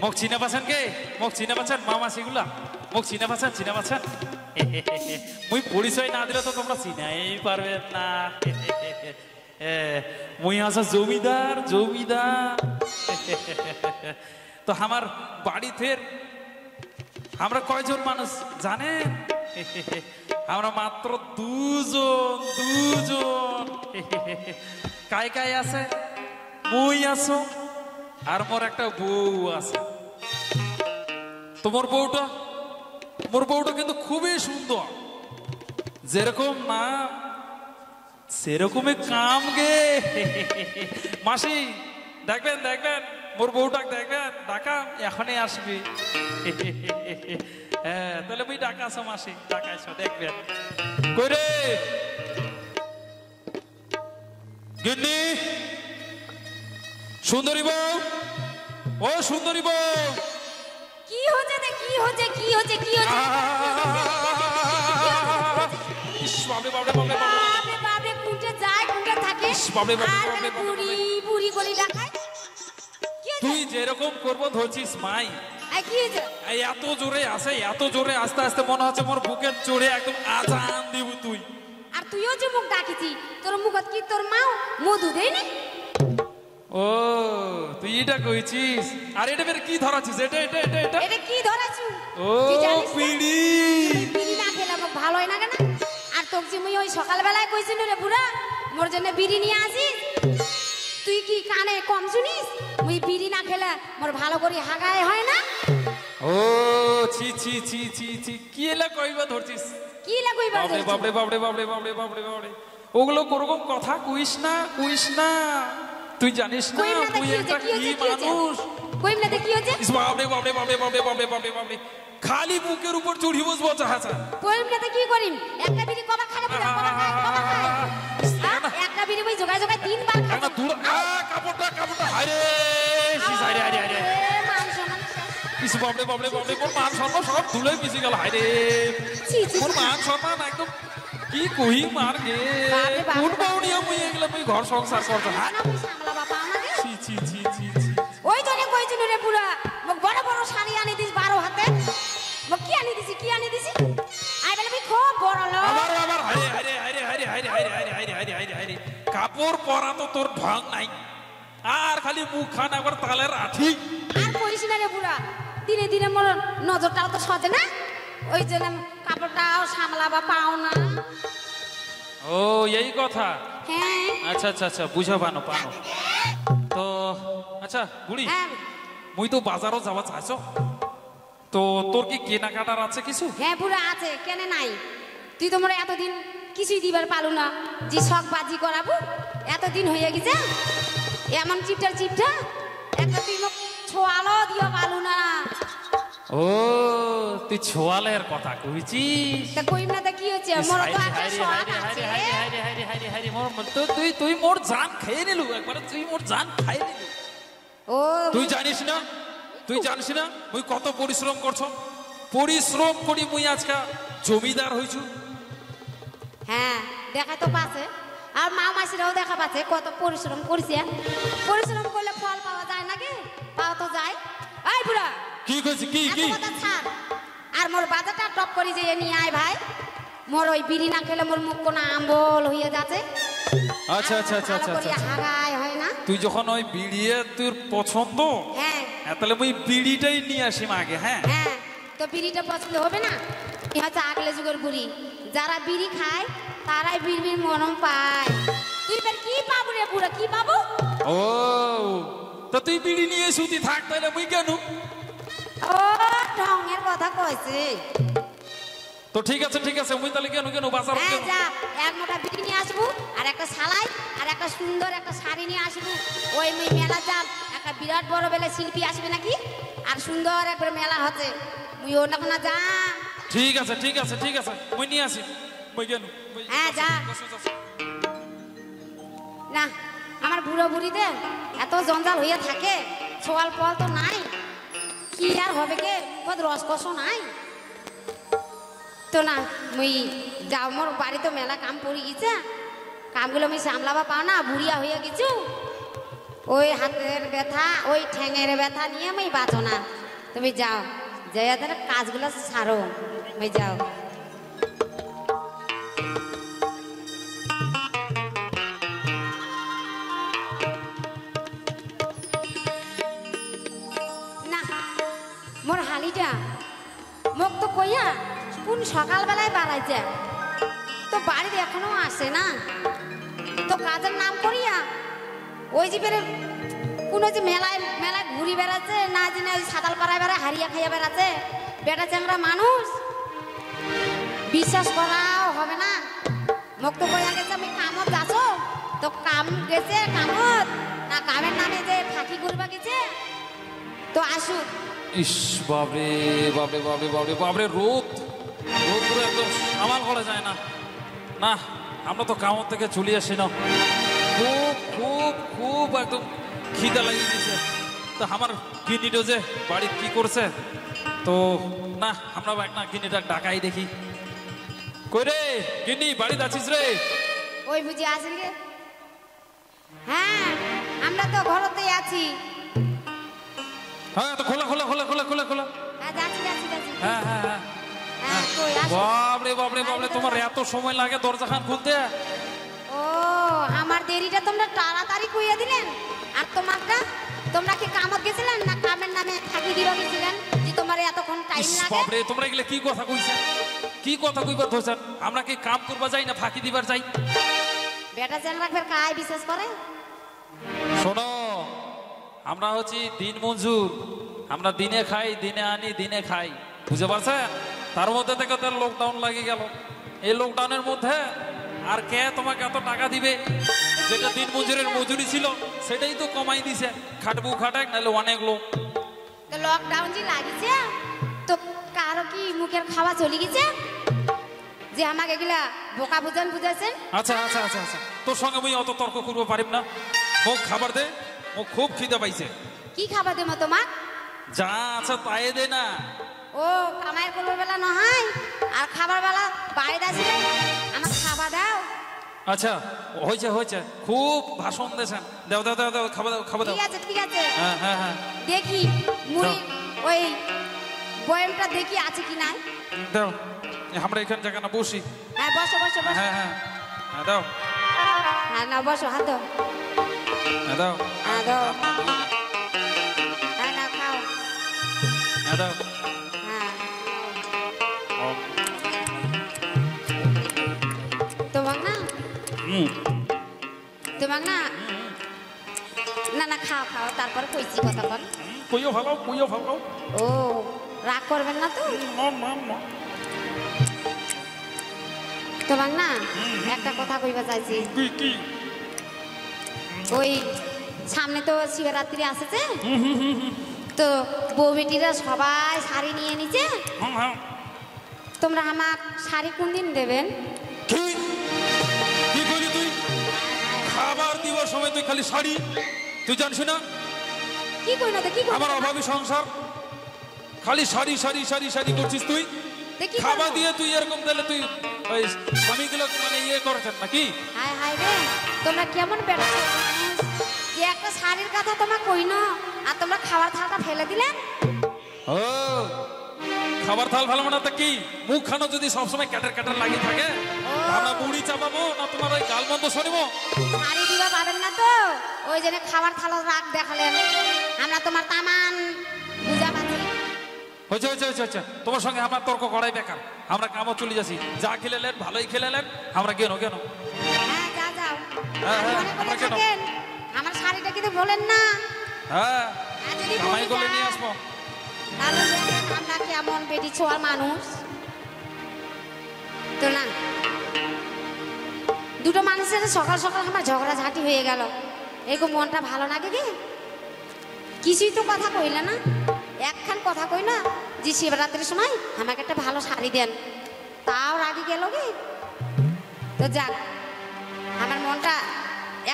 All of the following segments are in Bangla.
মোক চিনা পাচ্ছেন কে? মোক চিনা পাচ্ছেন মামাসিগুলা? মোক চিনা পাচ্ছেন? মুই পরিচয় না দিলে তো তোমরা চিনাই পারবেন না। মুই আছে জমিদার। তো আমার বাড়িতে আমরা কয়জন মানুষ জানেন? আমরা মাত্র দুজন। কায় আছে? মুই আছো আর মোর একটা বউ আছে। তোমার মোর বউটা কিন্তু খুবই সুন্দর, যেরকম না সেরকমই কাম গে। মাসি দেখবেন মোর বউটাক দেখবেন, ডাকাম এখনই আসবে। হ্যাঁ তাহলে মুই ডাকাছো মাসি, ডাকাইছো দেখবেন। কই রে গিন্নি, সুন্দরী বউ, ও সুন্দরী বউ। কি হচ্ছে? বাবরে কোনটা যায় কোনটা থাকে? বুড়ি গলি ডাকায়। তুই যেরকম করবো ধরছিস মাই, কি হয়েছে? এত জোরে আসে, এত জোরে আস্তে আস্তে মনে হচ্ছে মোর বুকের জোরে একদম আজান দিব তুই। আর তুইও যে মুখ ডাকিছি, তোর মুখত কি তোর মাও মধু দেয়নি? ও তুই এটা কইছিস? আর এটা বের কি ধরাছিস? এটা কি ধরাছু? ও বিড়ি না খেলে আমার ভালো হয় না কেন? আর তোর যে মুই ওই সকালবেলায় কইছিল রে বুড়া মোর জন্য বিড়ি নিয়ে আসিস, তুই কি কানে কম শুনিস? মুই বিড়ি না খেলে মোর ভালো করে হাগায় হয় না। ও ছি কি এলা কইবা ধরছিস? কি এলা কইবা? বাপরে ওগুলো কোরকম কথা কইস না। তুই জানিস না তুই একটা কি মানুষ? কইম না কি হচ্ছে? বাপরে খালি বুকের উপর চড়ি বসবো চাহাচা। কইম না কি করিম? একটা বিড়ি কবা খারাপ না, কবা খায়। একটা বিড়ি ওই জোগায় তিনবার খায় না। দূর কাপড়টা হায়রে হায়রে বাপরে মোর মান সম্মান সব ধুলোয় মিশে গেল। হায়রে মোর মান সম্মান একদম কি কহি মার গে। কোন বাউনিয়া মুই এগুলা মুই ঘর সংসার করতে। হ্যাঁ ছি ওই জন্য কইছিল রে পুরা মোক বড় শাড়ি আনি দিস 12 হাতে। মোক কি আনি দিছি? আই বলে আমি খুব বড় লোক। আবার হায়রে কাপড় পরা তো তোর ঢং নাই, আর খালি মুখ খান একবার তালের আঠি। আর কইস না রে পুরা, দিনে মোর নজরটাও তো সজে না, ওই জন্য কাপড়টাও সামলাবা পাও না। ও এই কথা? হ্যাঁ আচ্ছা বুঝা পানো। তো আচ্ছা বুড়ি, মুই তো বাজারও যাওয়া চাইছো, তো তোর কি কেনাকাটার আছে কিছু? হ্যাঁ বুড়া আছে, কেন নাই? তুই তো মোর এতদিন কিছুই দিবার পালু না, যে শখ বাজি করাবো এতদিন হয়ে গেছে। এমন চিপটা একটা তুই মোক ছোয়ালো দিও পালু না। ও তুই ছোয়ালের কথা কইছিস? তা কইম না কি হচ্ছে? মোর তো একটা শখ আছে। হায়রে মোর তো তুই মোর জান খেয়ে নিলু একবার, তুই মোর জান খাই নিলু। ও তুই জানিস না মুই কত পরিশ্রম করি মুই আজকে জমিদার হইছু। হ্যাঁ দেখা তো পাচ্ছে, আর মা মাসিরাও দেখা পাচ্ছে কত পরিশ্রম করছে। পরিশ্রম করলে ফল পাওয়া যায় নাকি? পাওয়া তো যায়। এই বুড়া কি কইছিস? কি আর মোর বাজারটা টপ করি যে নিয়ে আয় ভাই। মোর ওই বিড়ি না খেলে মোর মুখ কোনা আম্বল হয়ে যাচ্ছে। আচ্ছা হাগায় হয় না। তুই যখন ওই বিড়িয়ে তোর পছন্দ, হ্যাঁ তাহলে মুই বিড়িটাই নিয়ে আসিম আগে। হ্যাঁ তো বিড়িটা পছন্দ হবে না? হচ্ছে আগলে যুগের বুড়ি, যারা বিড়ি খায় তারাই বিড়ির মরম পায়। তুই ফের কি পাবো রে বুড়া, কি পাবো? ও তো তুই বিড়ি নিয়ে সুতি থাক, তাহলে মুই কেন? ও ঢঙের কথা কইছে। তো ঠিক আছে মুই তাহলে কেন বাজার যা এক মোটা বিড়ি নিয়ে আসবো, আর একটা সালাই, আর একটা সুন্দর একটা শাড়ি নিয়ে আসবো। ওই মুই মেলা যাব, একটা বিরাট বড় বেলা শিল্পী আসবে নাকি, আর সুন্দর একবার মেলা হচ্ছে, মুই ওটা কোনা যা। ঠিক আছে মুই নিয়ে আসি। মুই কেন? হ্যাঁ যা। না আমার বুড়ো বুড়িতে এত জঞ্জাল হইয়া থাকে, ছোয়াল পল তো নাই, কি আর হবে কে? মুখত রসকস নাই তো। না মুই যাও, মোর বাড়ি তো মেলা কাম পড়ি গেছে, কামগুলো আমি সামলাবা পাও না, বুড়িয়া হইয়া গেছু। ওই হাতের ব্যথা ওই ঠ্যাঙের ব্যথা নিয়ে আমি বাঁচো না, তুমি যাও, যাই কাজগুলো ছাড়ো, তুমি যাও। না মোর হালিটা মোক তো কইয়া কোন সকালবেলায় বাড়াইছে, তো বাড়িতে এখনো আসে না, তো কাজের নাম করিয়া ওই যে বেড়ে কোনো যে মেলায় মেলায় ঘুরি বেড়াচ্ছে না, যে না ওই সাতাল পাড়ায় বেড়ায় হারিয়া খাইয়া বেড়াচ্ছে, বেটা চ্যাংরা মানুষ বিশ্বাস করাও হবে না। মোক তো কইয়া গেছে আমি কামত যাচ্ছ, তো কাম গেছে কামত না কামের নামে যে ফাঁকি করবা গেছে, তো আসুক। ইস বাবরে বাবরে বাবরে বাবরে বাবরে, রোদ রোদ পুরো একদম সামাল করা যায় না। না আমরা তো কামত থেকে চলে আসি না, খুব খুব খুব একদম খিদা লাগিয়ে দিয়েছে। তো আমার গিনিটা যে বাড়ি কি করছে, তো না আমরা একটা গিনিটা ডাকাই দেখি। কই রে গিনি, বাড়িতে আছিস রে? ওই বুঝি আসেন রে। হ্যাঁ আমরা তো ঘরতেই আছি। হ্যাঁ তো খোলা খোলা খোলা খোলা খোলা খোলা। হ্যাঁ যাচ্ছি যাচ্ছি যাচ্ছি। হ্যাঁ হ্যাঁ হ্যাঁ। হ্যাঁ কই আসো। বাবরে বাবরে বাবরে, তোমার এত সময় লাগে দরজা খান খুলতে? ও আমার দেরিটা তোমরা তাড়াতাড়ি কইয়া দিলেন, আর তোমারটা তোমরা কি কামত গেছিলেন না কামের নামে ফাঁকি দিবা গেছিলেন যে তোমার এতক্ষণ টাইম লাগে? বাবরে তোমরা এগুলা কি কথা কইছেন, কি কথা কইবার ধরছেন? আমরা কি কাম করবা যাই না ফাঁকি দিবার যাই? বেটা চ্যাংরা ফের কায় বিশ্বাস করে? শোনো আমরা হচ্ছি দিন মজুর, আমরা দিনে খাই দিনে আনি দিনে খাই, বুঝতে পারছেন? তার মধ্যে থেকে তো লকডাউন লাগে গেল, এই লকডাউনের মধ্যে আর কে তোমাকে এত টাকা দিবে? যেটা দিন মজুরের মজুরি ছিল সেটাই তো কমাই দিছে, খাটবু খাটাক নাহলে অনেক লোক। তো লকডাউন যে লাগিছে তো কারো কি মুখের খাওয়া চলে গেছে যে আমাকে এগুলা বোকা বুঝাইছেন? আচ্ছা আচ্ছা আচ্ছা আচ্ছা, তোর সঙ্গে আমি অত তর্ক করবো পারিম না, মুখ খাবার দে, মুখ খুব খিদে পাইছে। কি খাবার দেবো তোমার? যা আছে তাই দে না। ও কামাই করবার বেলা নয় আর খাবার বেলা বাইরে আসলে আমার খাবার দাও। আচ্ছা হয়েছে হয়েছে, খুব ভাষণ দিয়েছেন, দাও দাও দাও দাও, খাবার দাও খাবার দাও। ঠিক আছে ঠিক আছে। হ্যাঁ হ্যাঁ হ্যাঁ দেখি মুড়ি ওই বয়ামটা দেখি আছে কি নাই। দাও, আমরা এখানে জায়গা না বসি। হ্যাঁ বসো বসো বসো। হ্যাঁ হ্যাঁ হ্যাঁ দাও। হ্যাঁ না বসো, হাত দাও। হ্যাঁ দাও। হ্যাঁ দাও। হ্যাঁ না খাও। হ্যাঁ দাও। হ্যাঁ তোমার না তোমার না না না খাও খাও, তারপরে কইছি কথা বল। কইও ভালো কইও ভালো। ও রাগ করবেন না তো? তোমার না একটা কথা কইবা চাইছি। কি? ওই সামনে তো শিবরাত্রি আসছে, তো বউ বেটিরা সবাই শাড়ি নিয়ে নিছে, তোমরা আমার শাড়ি কোন দিন দেবেন? কি কইলি তুই? খাবার দিবার সময় তুই খালি শাড়ি, তুই জানিস না কি কই না? কি আমার অভাবী সংসার, খালি শাড়ি শাড়ি শাড়ি শাড়ি করছিস তুই? খাবার দিয়ে তুই এরকম দিলে তুই ওই স্বামীগুলো মানে ইয়ে করেছেন নাকি? হায় হায় রে, তোমরা কেমন বেটা যে একটা শাড়ির কথা তোমার কই না আর তোমরা খাবার থালটা ফেলে দিলেন? ও খাবার থাল ভালো না তো কি? মুখ খানো যদি সবসময় ক্যাটার ক্যাটার লাগিয়ে থাকে, আমরা মুড়ি চাপাবো না তোমার ওই গালমন্দ শোনিবো? শাড়ি দিবা পাবেন না তো, ওই জন্য খাবার থালা রাগ দেখালেন, আমরা তোমার তামান বুঝা পাচ্ছি। হয়েছে হয়েছে হয়েছে হয়েছে, তোমার সঙ্গে আমার তর্ক করাই বেকার, আমরা কামও চলে যাচ্ছি, যা খেলেলেন ভালোই খেলেলেন, আমরা কেন কেন? হ্যাঁ যা যাও, হ্যাঁ, হ্যাঁ, মনে করে আমরা কেন? থাকেন আমার শাড়িটা কিন্তু বলেন না। হ্যাঁ আর যদি কামাই বলে করে যান, নিয়ে আসবো। তাহলে দেখেন আমরা কেমন বেটি ছোঁয়া মানুষ। তো না দুটো মানুষের সকাল সকাল আমার ঝগড়াঝাটি হয়ে গেল, এরকম মনটা ভালো লাগে কি? কিছুই তো কথা কইলে না, একখান কথা কই না যে শিবরাত্রির সময় আমাকে একটা ভালো শাড়ি দেন, তাও রাগি গেল কি? তো যাক, আমার মনটা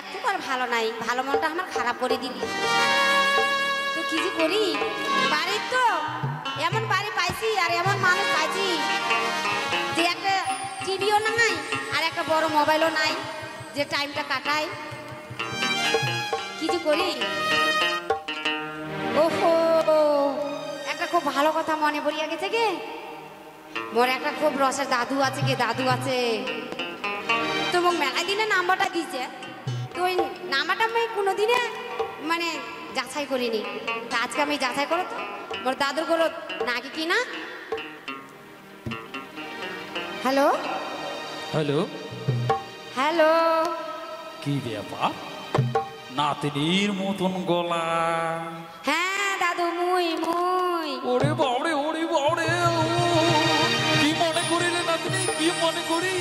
একটু আর ভালো নাই, ভালো মনটা আমার খারাপ করে দিলি। তো কি যে করি, বাড়ির তো এমন বাড়ি পাইছি আর এমন মানুষ পাইছি যে একটা টিভিও নাই আর একটা বড় মোবাইলও নাই যে টাইমটা কাটায়। কি কিছু করি ওহো একটা খুব ভালো কথা মনে পড়িয়া গেছে গে মোর একটা খুব রসের দাদু আছে গে দাদু আছে তো মোক মেলা দিনে নাম্বারটা দিয়েছে তো ওই নাম্বারটা আমি কোনোদিনে মানে যাচাই করিনি তা আজকে আমি যাচাই করো তো মোর দাদুর করো নাকি কি না হ্যালো হ্যালো হ্যালো কি ব্যাপার নাতিনির মতন গলা হ্যাঁ দাদু মুই মুই ওরে বাবরে কি মনে করিলে নাতনি কি মনে করি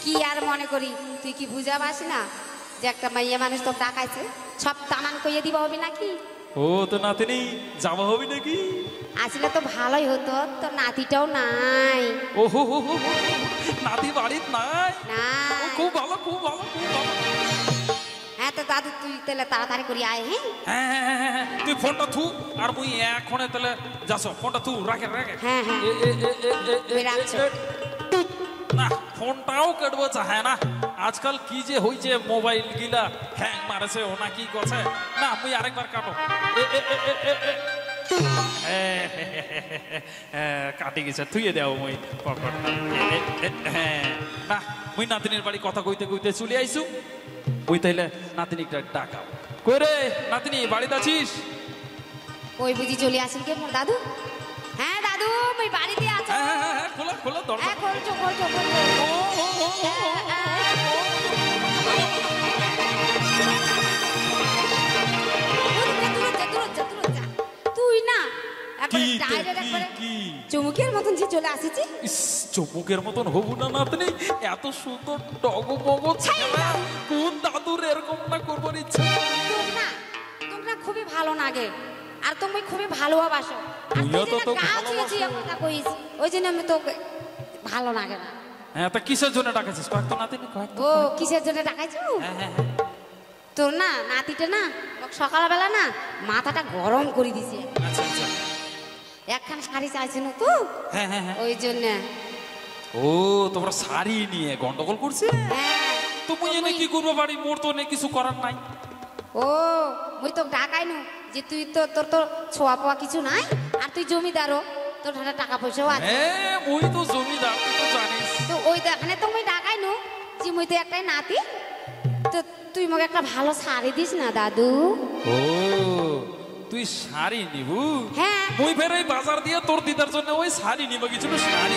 কি আর মনে করি তুই কি বুঝা পাস না যে একটা মাইয়া মানুষ তো ডাকাইছে সব তামান কইয়ে দিবা হবে নাকি ও তো নাতনি যাওয়া হবে নাকি আসলে তো ভালোই হতো তো নাতিটাও নাই ওহো হো হো হো, নাতি বাড়িত নাই না ও, খুব ভালো খুব ভালো খুব ভালো হ্যাঁ তো দাদু তুই তাহলে তাড়াতাড়ি করি আয় হ্যাঁ হ্যাঁ, তুই ফোনটা থু আর মুই এখনে তাহলে যাস ফোনটা থু রাখে রাখে হ্যাঁ, হ্যাঁ। তুই রাখছো। না ফোনটাও কাটবো চাহে না আজকাল কি যে হইছে মোবাইল গিলা হ্যাং মারেছে ও না কি করছে না মুই আরেকবার কাটো কাটি গেছে থুয়ে দেও মুই পকেটটা না মুই নাতিনের বাড়ি কথা কইতে কইতে চলে আইসু ওই তাইলে নাতিনিটা ডাকাও কই রে নাতিনি বাড়িতে আছিস ওই বুঝি চলে আসিল কে মোর দাদু হ্যাঁ দাদু মই বাড়িতে আছো হ্যাঁ খোলা খোলা দরজা হ্যাঁ খোলছো খোলছো ও, ও, ও, ও, ও, তুই না কি একবারে ডাইরেক্ট কি একবারে কি চুমুকের মতন যে চলে আসিছি ইস, চমুকের মতন হবু না নাতনি এত সুন্দর টগমগ ছেলে কোন দাদুর এরকম না করবার ইচ্ছা তোমরা খুবই ভালো লাগে আর তুমি খুবই ভালোবাসো আর তুইও তো তুই তোকে যেটা গা ছুঁয়ে ছুঁয়ে কথা কইস ওই জন্য আমি তোকে ভালো লাগে না হ্যাঁ তা কিসের জন্য ডাকাছিস কয়েক তো নাতিনি কয়েক ও কিসের জন্য ডাকাইছো হ্যাঁ হ্যাঁ তোর না নাতিটা না ওকে সকালবেলা না মাথাটা গরম করে দিছে আচ্ছা আচ্ছা একখান শাড়ি চাইছিল তো হ্যাঁ হ্যাঁ হ্যাঁ ওই জন্য ও তোমরা শাড়ি নিয়ে গন্ডগোল করছে হ্যাঁ তো মুই এনে কি করবো বাড়ি মোর তো নেই কিছু করার নাই ও মুই তো ডাকাই নু যে তুই তো তোর তো ছোঁয়া পাওয়া কিছু নাই আর তুই জমিদারও তোর হাতে টাকা পয়সাও আছে হ্যাঁ মুই তো জমিদার তুই তো জানিস তো ওই দেখানে তো মুই ডাকাই নু যে মুই তো একটাই নাতি তো তুই মোক একটা ভালো শাড়ি দিস না দাদু ও তুই শাড়ি নিবু হ্যাঁ মুই ফের এই বাজার দিয়ে তোর দিদার জন্য ওই শাড়ি নিব কিছু শাড়ি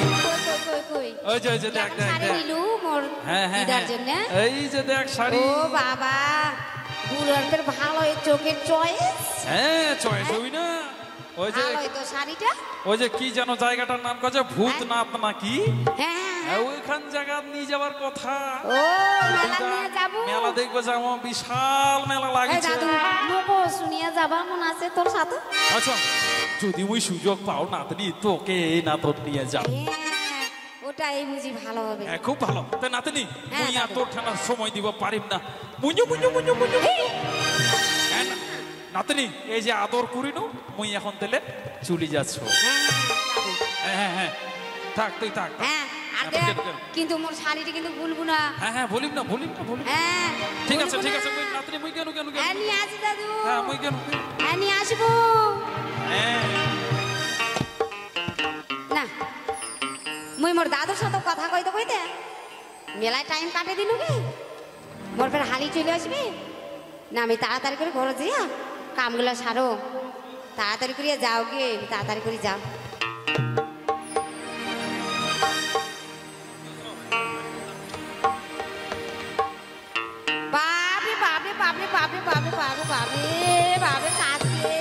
কই ওই যে দেখ দেখ শাড়ি দেখ নিলু মোর হ্যাঁ হ্যাঁ দিদার হ্যাঁ। জন্য এই যে দেখ শাড়ি ও বাবা বুড়াদের ভালো এই চোখের চয়েস হ্যাঁ চয়েস হবি না ওই যে ভালো তো শাড়িটা ওই যে কি যেন জায়গাটার নাম কাছে ভূতনাথ নাকি হ্যাঁ হ্যাঁ, ওইখান জায়গা নিয়ে যাবার কথা ও মেলা নিয়ে যাবো মেলা দেখবো যাবো বিশাল মেলা এই লাগছে দাদু মোকো শুনিয়া যাবা মন আছে তোর সাথে আচ্ছা যদি ওই সুযোগ পাও নাতনি তোকে এই নাতন নিয়ে যাও হ্যাঁ, ওটাই বুঝি ভালো হবে হ্যাঁ খুব ভালো তাই নাতনি হ্যাঁ, মুই এত দাদু। ঠান্ডা সময় দিব পারিম না মুഞ്ഞു মুഞ്ഞു মুഞ്ഞു মুഞ്ഞു হ্যাঁ, নাতনি এই যে আদর করিনু মুই এখন তেলে চলে যাচ্ছ হ্যাঁ, দাদু। হ্যাঁ হ্যাঁ থাক তুই থাক হ্যাঁ আর হ্যাঁ, দেখ কেন, কেন? কিন্তু মোর শাড়িটা কিন্তু ভুলবো না হ্যাঁ বলিম না হ্যাঁ ঠিক আছে ভুলবো ঠিক না। আছে মুই নাতনি মুই কেন কেন কেন হ্যাঁ নিয়ে আসি দাদু হ্যাঁ মুই কেন হ্যাঁ নিয়ে আসবো হ্যাঁ না মুই মোর দাদুর সাথে কথা কইতে কইতে মেলায় টাইম কাটে দিনু গে মোর ফের হালি চলে আসবি না আমি তাড়াতাড়ি করে ঘরে যাইয়া কামগুলো সারো তাড়াতাড়ি করে যাও গে তাড়াতাড়ি করে যাও বাপরে বাপরে বাপরে বাপরে বাপরে বাপরে বাপরে বাপরে কাজ রে,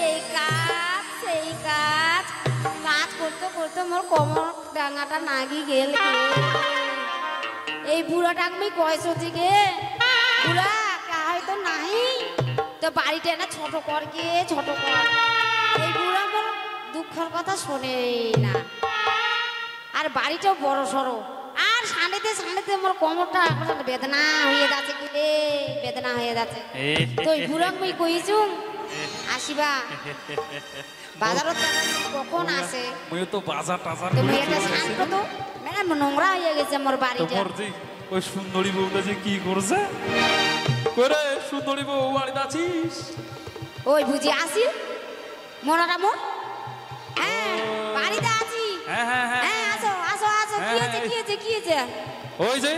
এই কাজ সেই কাজ কাজ করতে করতে মোর কোমর ডাঙাটা নাগি গেল গে। এই বুড়াটা আমি কয়সছি গে বুড়া হয়তো নাহি তো বাড়িটা না ছোট কর গে ছোট কর এই বুড়া মোর দুঃখের কথা শোনে না আর বাড়িটাও বড় সড়ো আর সাঁড়িতে মোর কোমরটা এখন বেদনা হয়ে যাচ্ছে কি রে বেদনা হয়ে যাচ্ছে তো এই বুড়া আমি কইছুম আসিবা বাজারত কখন আসে মুই তো বাজার টাজার তুমি করে একটা চলে শান্ত এসেছি। তো ম্যাডাম নোংরা হয়ে গেছে মোর বাড়িটা তোমার যে ওই সুন্দরী বউটা যে কি করছে করে সুন্দরী বউ বাড়িতে আছিস? ওই বুঝি আসি মনাটা মোর হ্যাঁ বাড়িতে আছি হ্যাঁ হ্যাঁ হ্যাঁ হ্যাঁ আসো আসো আসো কি হয়েছে কি হয়েছে কি হয়েছে ওই যে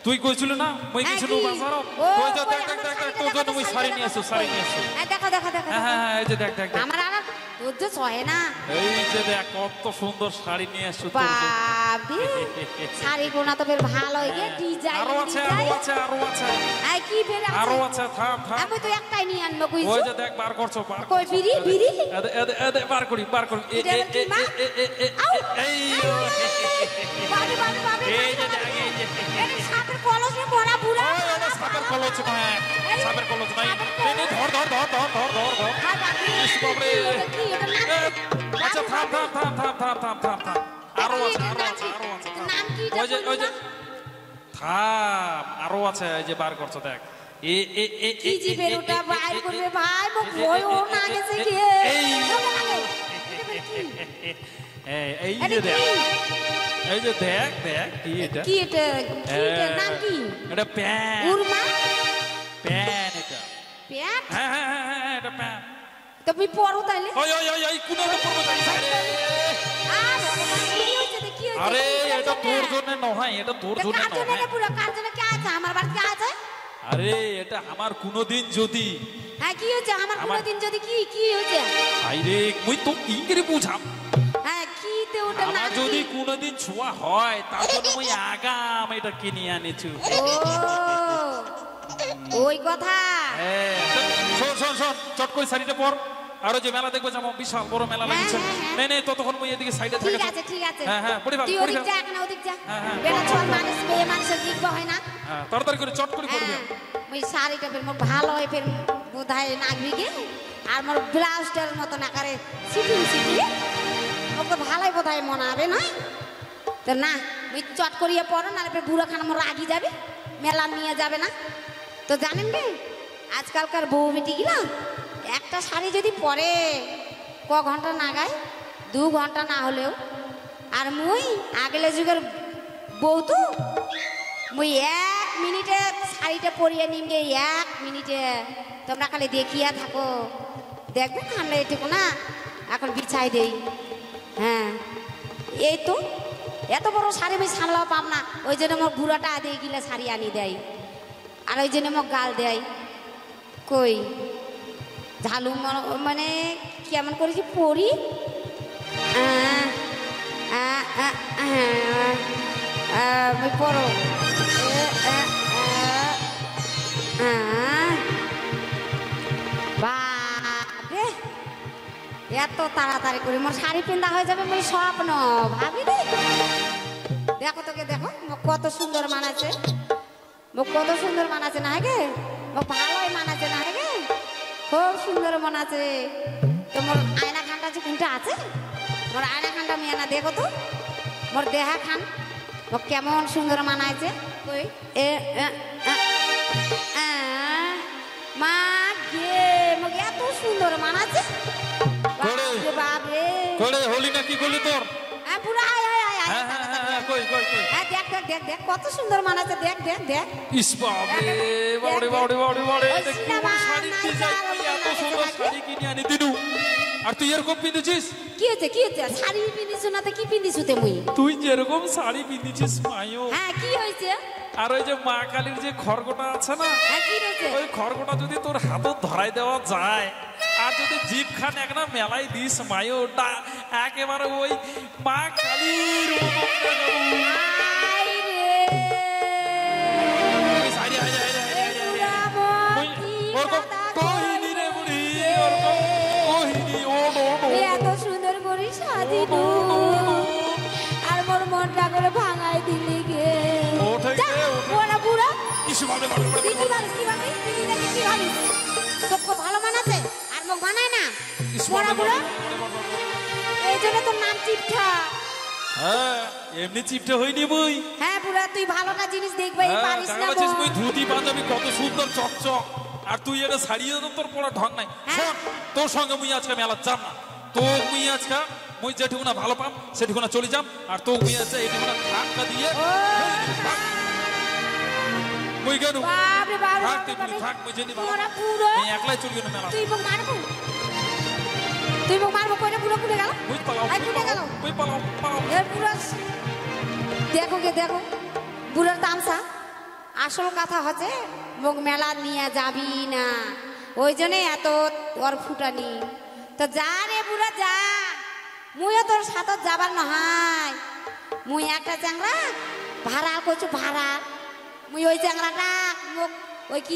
তুই কইছিল না মই হ্যাঁ, কিছু কি? বাজারও ও, ওই যে ওই দেখ আমার দেখ দেখ শাড়িটা তোর জন্য দেখো, মই শাড়িটা শাড়ি নিয়ে আসো দেখো, শাড়ি নিয়ে আসো হ্যাঁ দেখো দেখো দেখো হ্যাঁ হ্যাঁ হ্যাঁ, এই যে দেখ দেখ দেখ আমার আর ধৈর্য সহে না এই যে দেখ কত সুন্দর শাড়ি নিয়ে আসছো তোর জন্য। বাবি শাড়ি কোনা তো বের ভালো হয়ে ডিজাইন আরো আছে আরো আছে আরো আছে আই কি বের আরো আছে আছে থাম থাম আমি তো একটাই নিয়ে আনবো ওই কইছো যে দেখ বার করছো বার কই বিড়ি বিড়ি এদে এদে এদে বার করি এটা আবার কি মা? আউ! এই বাবি বাবি বাবি এই যে দেখ এই যে এটা সাপের কলসে ভরা বুড়া ওই এটা সাপের কলচ নয় সাপের কলচ নাই সাপের এই নে ধর ধর ধর ধর ধর ধর ধর হাই বাবি ইস বাবরে কি এটা নাম আচ্ছা থাম থাম থাম থাম থাম থাম থাম থাম আরো আছে আরো আছে আরো আছে থাম। নাম কি ওই যে ওই যে থাম আরো আছে এই যে বার করছো দেখ এ এ এ কি জিবের ওটা বাইর করবে ভাই মোক ভয় ও না গেছে কি এই এই যে দেখ এই যে দেখ দেখ কি এটা কি এটা কি এটা নাম কি এটা প্যান উরমা প্যান এটা প্যাট হ্যাঁ হ্যাঁ হ্যাঁ হ্যাঁ এটা প্যান তুমি পড়ো তাইলে ওই ওই ওই ওই কোন তো পড়বো তাই সাইডে আর কি হইছে দেখি হইছে আরে এটা তোর জন্য নয় এটা তোর জন্য কার জন্য নয় পুরো কার জন্য কি আছে আমার বাড়িতে আছে আরে এটা আমার কোনদিন যদি হ্যাঁ কি হইছে আমার কোনদিন যদি কি কি হইছে আইরে মুই তো কি করে বুঝাম হ্যাঁ কি তে ওটা আমার নাম যদি কোনদিন ছোঁয়া হয় তার জন্য মুই আগাম এটা কিনে আনিছু ও ওই কথা হ্যাঁ শোন শোন শোন চট করে শাড়িটা পর আরো যে মেলা দেখবো যেমন বিশাল বড় মেলা লাগছে নে নে ততক্ষণ মুই এদিকে সাইডে ঠিক থাকি আছে ঠিক আছে হ্যাঁ হ্যাঁ পড়ি ভাগ তুই পড়ি ওদিক ভাগ যা এখন ওদিক যা হ্যাঁ, হ্যাঁ। বেটা ছোট মানুষ মেয়ে মানুষের দিকবা হয় না হ্যাঁ তাড়াতাড়ি করে চট করে পড়বি হ্যাঁ ওই শাড়িটা ফের মোর ভালো হয় ফের বোধহয় নাগবি গে আর মোর ব্লাউজটার মতন আকারে সিটিং সিটি ওকে ভালোই বোধহয় মনে হবে নয় তো না ওই চট করিয়ে পড়ো নাহলে ফের বুড়ো খানা মোর রাগি যাবে মেলা নিয়ে যাবে না তো জানেন রে আজকালকার বউ বেটিগুলা একটা শাড়ি যদি পরে ক ঘন্টা না গায় 2 ঘন্টা না হলেও আর মুই আগলে যুগের বউ তো মুই 1 মিনিটে শাড়িটা পরিয়ে নিমগে 1 মিনিটে তোমরা খালি দেখিয়া থাকো দেখবে না আমরা এটুকু না এখন বিছাই দেই হ্যাঁ এই তো এত বড় শাড়ি আমি সামলাও পাম না ওই জন্য আমার বুড়াটা দিয়ে গিলে শাড়ি আনি দেয় আর ওই জন্য আমার গাল দেয় কই ঝালু মানে কেমন করেছি পড়ি পড়ো বাপরে এত তাড়াতাড়ি করে মোর শাড়ি পিন্ধা হয়ে যাবে মই স্বপ্ন ভাবি রে দেখো তোকে দেখো মোক কত সুন্দর মানাছে মোক কত সুন্দর মানাছে না গে মোক ভালোই মানাছে না গে খুব সুন্দর মানাছে তো মোর আয়না খানটা যে কোনটা আছে মোর আয়না খানটা মেয়ে না দেখো তো মোর দেহা খান মোক কেমন সুন্দর মানাইছে কই এ মা গে মোক এত সুন্দর মানাছে বাপরে বাপরে করে হলি না কি করলি তোর পুরো আয় আয় আয় হ্যাঁ হ্যাঁ হ্যাঁ কই কই কই হ্যাঁ দেখ দেখ দেখ দেখ কত সুন্দর মানাচ্ছে দেখ দেখ দেখ ইস বাপরে বাড়ি বাড়ি বাড়ি বাড়ি ওই দেখি সিনেমা শাড়ি নাই ডিজাইন যার এত মতো সুন্দর লাগছে শাড়ি কিনে আনি দিনু আর তুই এরকম পিঁধেছিস কি হচ্ছে কি হচ্ছে শাড়ি পিন্দিছু না তো কি পিন্দিছু তে মুই তুই যেরকম শাড়ি পিঁধেছিস মায়ো হ্যাঁ কি হয়েছে আর ওই যে মা কালীর যে খড়গোটা আছে না হ্যাঁ কি হয়েছে ওই খড়গোটা যদি তোর হাতে ধরাই দেওয়া যায় আর যদি জিপ খান একটা মেলাই দিস মায়ো ওটা একেবারে ওই মা কালীর মতন দেখাবো। আই রে ওই শাড়ি, হায়, হায়, হায়, হায়, হায়, হায়। বুড়া মতি ওরকম কথা কহিনি রে বুড়ি, ওরকম কহিনি, ও নো, নো। এ এত সুন্দর করে সাজিনু আর মোর মনটা করে ভাঙাই দিলি গে ওঠে যা, গে, ওঠে। বুড়া বুড়া ইস বাবা, বাবা, বাবা, তুই কি ভাবিস কি ভাবিস তুই নিজেকে কি ভাবিস তোকে ভালো মানাছে আর মোক মানায় না ইস বুড়া বাবা, বুড়া বাবা, বাবা। এই জন্য তোর নাম চিপঠা হ্যাঁ এমনি চিপটে হইনি বই হ্যাঁ বুড়া তুই ভালোটা জিনিস দেখবাই পারিস না বলছিস বল। তুই ধুতি পাঞ্জাবি কত সুন্দর চকচক আর তুই এটা ছাড়িয়ে তো তোর পড়া ঢং নাই হ্যাঁ। শোন তোর সঙ্গে মুই আজকে মেলা যাম না তো মুই আজকে মুই যেটুকু না ভালো পাম সেটুকু না চলে যাম আর তো মুই আছে এইটুকু না ধাক্কা দিয়ে ও, মুই কেন বাপ রে বাপ থাক তুই থাক মুই জেনি বাবা মোরা পুরো আমি একলাই চলি না মেলা তুই মোক মারবো কইনা পুরো কুড়ে গেল মুই পালাও আই কুড়ে গেল মুই পালাও এ পুরো দেখো কে দেখো বুড়ার তামসা আসল কথা হচ্ছে মোক মেলা নিয়ে যাবি না ওই জন্যে এত ওর ফুটানি তো যা রে বুড়া যা মুইও তোর সাথে যাবার নহয় মুই একটা চ্যাংরা ভাড়া করছো ভাড়া মুই ওই চ্যাংরাটা মোক ওই কি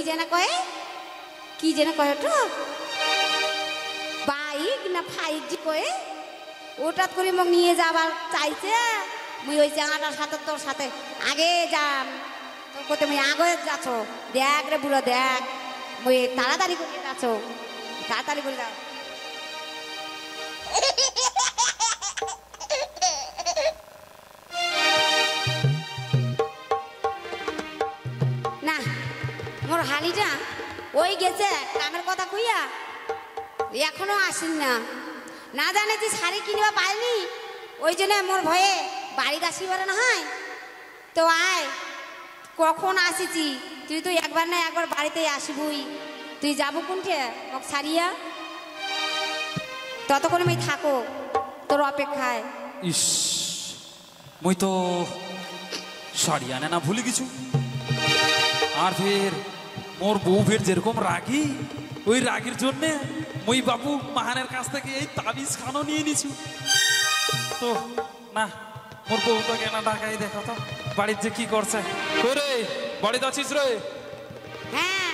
যেন কয় তো বাইক না ফাইক জি কয়ে ওটাত করে মোক নিয়ে যাবার চাইছে মুই ওই চ্যাংরাটার সাথে তোর সাথে আগে যাম তোর কোতে মুই আগে যাচ্ছ দেখ রে বুড়ো দেখ মুই তাড়াতাড়ি করে যাচ্ছ তাড়াতাড়ি করে যাও না মোর হালিটা ওই গেছে কামের কথা কইয়া এখনো আসেন না না জানে যে শাড়ি কিনবা পাইনি ওই জন্য মোর ভয়ে বাড়ি আসিবার না হয় তো আয় কখন আসিছি তুই তো একবার না একবার বাড়িতে আসিবই তুই যাবো কোনটে মোক ছাড়িয়া ততক্ষণ আমি থাকো তোর অপেক্ষায় ইস মুই তো শাড়ি আনে না ভুলে কিছু আর ফের মোর বউ ফের যেরকম রাগি ওই রাগের জন্যে মুই বাবু মাহানের কাছ থেকে এই তাবিজ খানো নিয়ে নিছু তো না মোর বউ তো কেনা ঢাকাই দেখো তো বাড়ির যে কি করছে রে বাড়িতে আছিস রে হ্যাঁ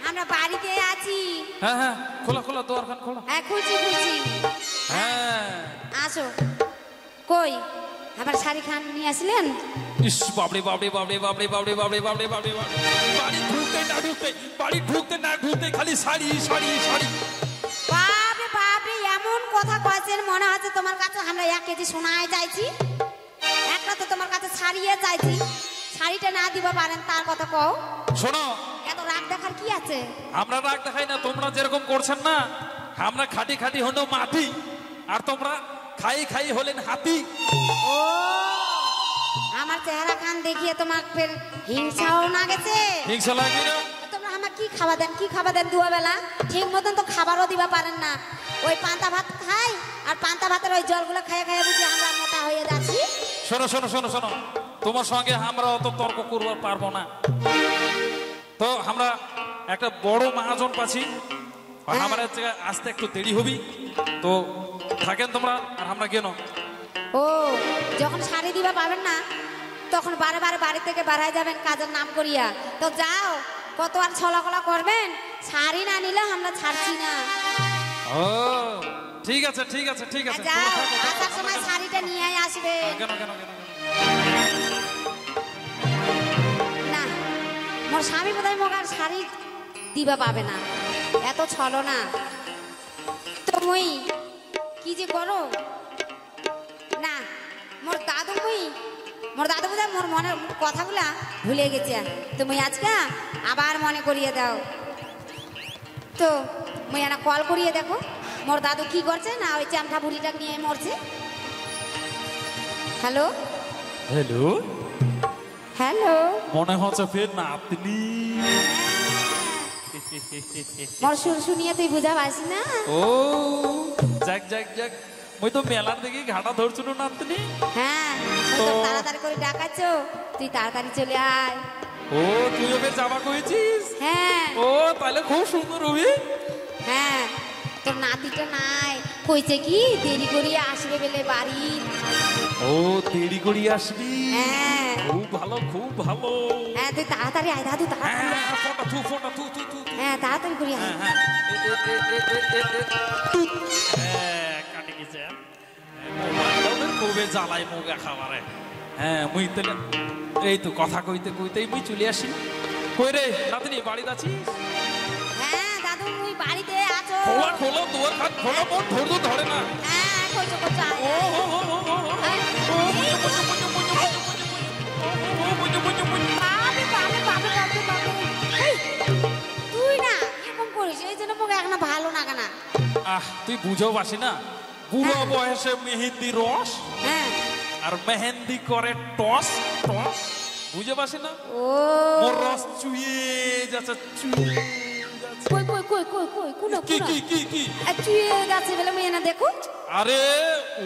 আমরা বাড়িতে আছি হ্যাঁ হ্যাঁ খোলা খোলা দোয়ারখান খোলা হ্যাঁ খুঁজি হ্যাঁ আসো কই আবার শাড়ি খান নিয়ে আসলেন ইস বাবরে বাবরে বাবরে বাবরে বাবরে বাবরে বাবরে বাবরে বাড়ি ঢুকতে না ঢুকতে খালি শাড়ি শাড়ি শাড়ি বাপরে বাপরে এমন কথা কয়েছেন মনে হচ্ছে তোমার কাছে আমরা 1 কেজি সোনায় যাইছি একটা তো তোমার কাছে ছাড়িয়ে চাইছি শাড়িটা না দিবা পারেন তার কথা কও শোনো এত রাগ দেখার কি আছে আমরা রাগ দেখাই না তোমরা যেরকম করছেন না আমরা খাটি খাটি হলো মাটি আর তোমরা খাই খাই হলেন হাতি ও আমার চেহারা খান দেখিয়ে তোমার ফের হিংসাও না গেছে হিংসা লাগে না তোমরা আমার কি খাবার দেন দুয়া বেলা ঠিক মতন তো খাবারও দিবা পারেন না ওই পান্তা ভাত খাই আর পান্তা ভাতের ওই জলগুলো খাইয়ে খাইয়ে বুঝি আমরা মোটা হয়ে যাচ্ছি শোনো শোনো শোনো শোনো তোমার সঙ্গে আমরা অত তর্ক করতে পারবো না তো আমরা একটা বড় মহাজন পাচ্ছি আমার আসতে একটু দেরি হবি তো থাকেন তোমরা আর আমরা কেন ও যখন শাড়ি দিবা পাবেন না তখন বারে বারে বাড়ি থেকে বাড়াই যাবেন কাজের নাম করিয়া তো যাও কত আর ছলাকলা করবেন শাড়ি না নিলে আমরা ছাড়ছি না ও ঠিক আছে ঠিক আছে ঠিক আছে যাও আসার সময় শাড়িটা নিয়ে আসবে কেন কেন কেন না মোর স্বামী বোধহয় মোক আর শাড়ি দিবা পাবে না এত ছলো না তো মুই কি যে করো না মোর দাদু বোধহয় মোর মনের কথাগুলা ভুলে গেছে তুমি আজকে আবার মনে করিয়ে দাও তো মুই একটা কল করিয়ে দেখো মোর দাদু কি করছে না ওই চামঠা বুড়িটা নিয়ে মরছে হ্যালো হ্যালো হ্যালো মনে হচ্ছে ফের নাতনি মোর সুর শুনিয়ে তুই বুঝা পাইস না ও যাক যাক যাক মই তো মেলার দিকে ঘাটা ধরছিল নাতনি হ্যাঁ তো তাড়াতাড়ি করে ডাকাচ্ছ তুই তাড়াতাড়ি চলে আয় ও তুই ওকে যাবা কইছিস হ্যাঁ ও তাহলে খুব সুন্দর হবে হ্যাঁ তোর নাতিটা নাই কইছে কি দেরি করিয়ে আসবে বলে বাড়ি ও দেরি করি আসবি হ্যাঁ খুব ভালো হ্যাঁ তুই তাড়াতাড়ি আয় দাদু তাড়াতাড়ি হ্যাঁ ফোনটা থু হ্যাঁ তাড়াতাড়ি করি আয় হ্যাঁ কাটি গেছে মোবাইলটা খুবই জ্বালাই মুখে খাবারে হ্যাঁ মুই তাহলে এই তো কথা কইতেই মুই চলে আসি কই রে নাতনি বাড়িতে আছিস হ্যাঁ দাদু তুই বাড়িতে আছো খোলো দুয়ার খাট খোলো মোর ধরে না হ্যাঁ কইছো আয় ও তুই না এরকম করিস এই জন্য মোক এখন ভালো লাগে না তুই বুঝেও পাসি না বুড়ো বয়সে মেহেন্দি রস হ্যাঁ আর মেহেন্দি করে টস টস বুঝে পারছি না ও মোর রস চুইয়ে যাচ্ছে চুইয়ে যাচ্ছে কই কই কই কই কই কোন কি কোন কি কি কি চুয়ে যাচ্ছে বলে মই না দেখো আরে